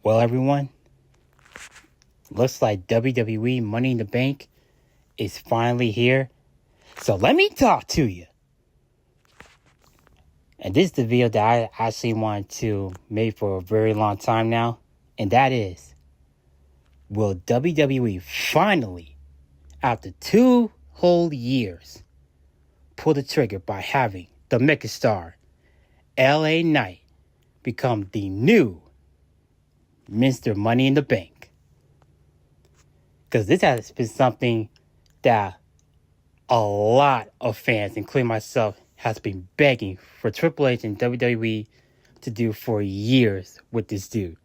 Well, everyone, looks like WWE Money in the Bank is finally here. So let me talk to you. And this is the video that I actually wanted to make for a very long time now. And that is, will WWE finally, after 2 whole years, pull the trigger by having the megastar LA Knight become the new Mr. Money in the Bank? Because this has been something that a lot of fans, including myself, has been begging for Triple H and WWE to do for years with this dude.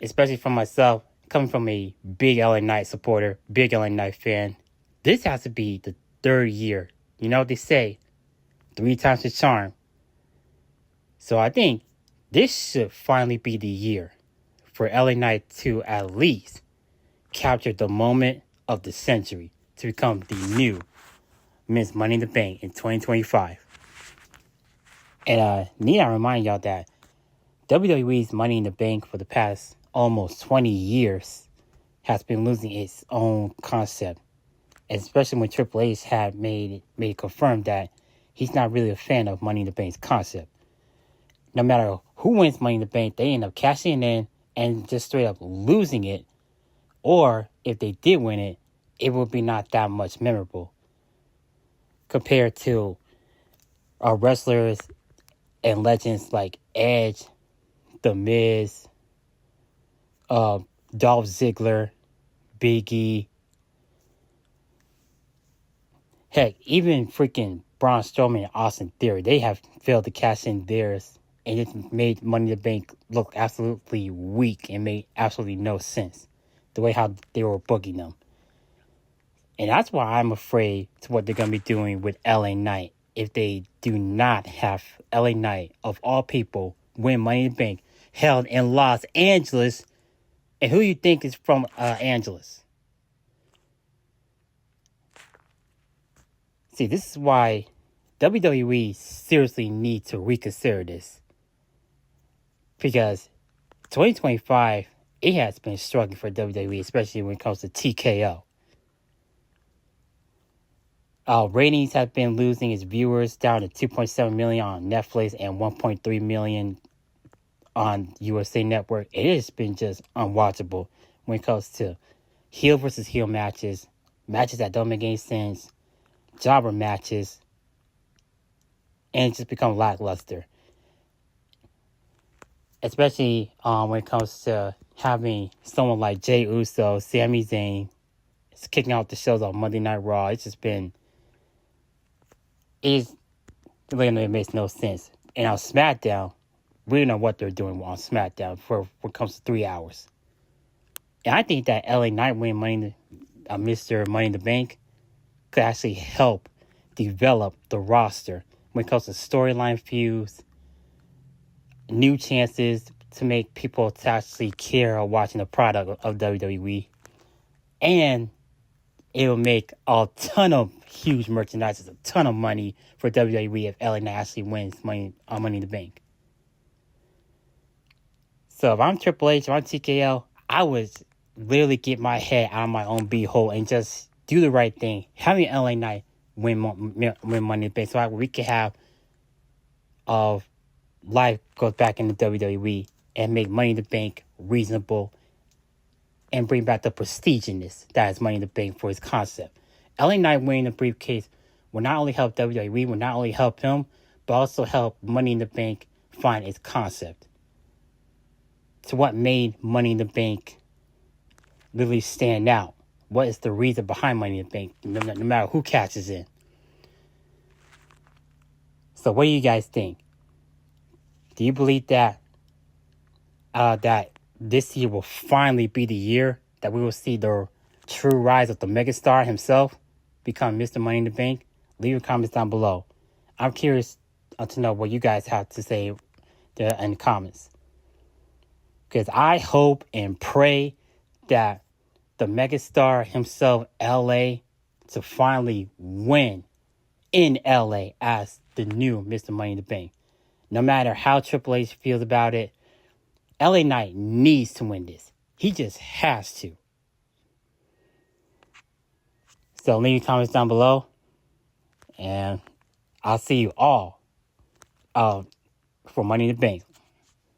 Especially for myself, coming from a big LA Knight supporter, big LA Knight fan, this has to be the 3rd year. You know what they say, 3 times the charm. So I think this should finally be the year for LA Knight to at least capture the moment of the century to become the new Miss Money in the Bank in 2025. And need I remind y'all that WWE's Money in the Bank for the past almost 20 years has been losing its own concept. Especially when Triple H had made it confirmed that he's not really a fan of Money in the Bank's concept. No matter who wins Money in the Bank, they end up cashing in and just straight up losing it. Or if they did win it, it would be not that much memorable compared to wrestlers and legends like Edge, The Miz, Dolph Ziggler, Big E. Heck, even freaking Braun Strowman and Austin Theory, they have failed to cash in theirs, and it made Money in the Bank look absolutely weak and made absolutely no sense, the way how they were booking them. And that's why I'm afraid to what they're going to be doing with LA Knight if they do not have LA Knight, of all people, win Money in the Bank held in Los Angeles. And who you think is from Angeles? See, this is why WWE seriously needs to reconsider this. Because 2025, it has been struggling for WWE, especially when it comes to TKO. Ratings have been losing its viewers down to 2.7 million on Netflix and 1.3 million on USA Network. It has been just unwatchable when it comes to heel versus heel matches, matches that don't make any sense, jobber matches, and it's just become lackluster. Especially when it comes to having someone like Jey Uso, Sami Zayn, kicking out the shows on Monday Night Raw. It's just been... It makes no sense. And on SmackDown, we don't know what they're doing on SmackDown for when it comes to 3 hours. And I think that LA Knight winning Mr. Money in the Bank could actually help develop the roster when it comes to storyline feuds, new chances to make people to actually care or watching the product of WWE. And it will make a ton of huge merchandise, a ton of money for WWE if LA Knight actually wins Money in the Bank. So if I'm Triple H, if I'm TKO, I would literally get my head out of my own beehole and just do the right thing. Having LA Knight win Money in the Bank so we can have life goes back into WWE and make Money in the Bank reasonable and bring back the prestige in this that is Money in the Bank for his concept. LA Knight winning the briefcase will not only help WWE, will not only help him, but also help Money in the Bank find its concept. So what made Money in the Bank really stand out? What is the reason behind Money in the Bank, no matter who catches in? So what do you guys think? Do you believe that that this year will finally be the year that we will see the true rise of the megastar himself become Mr. Money in the Bank? Leave your comments down below. I'm curious to know what you guys have to say there in the comments. Because I hope and pray that the megastar himself, LA, to finally win in LA as the new Mr. Money in the Bank. No matter how Triple H feels about it, LA Knight needs to win this. He just has to. So leave your comments down below. And I'll see you all for Money in the Bank.